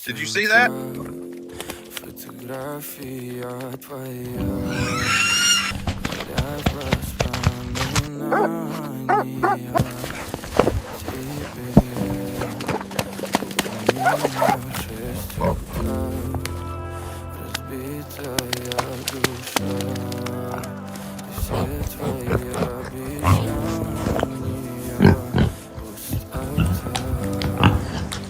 Did you see that? Разбитая душа, и все твои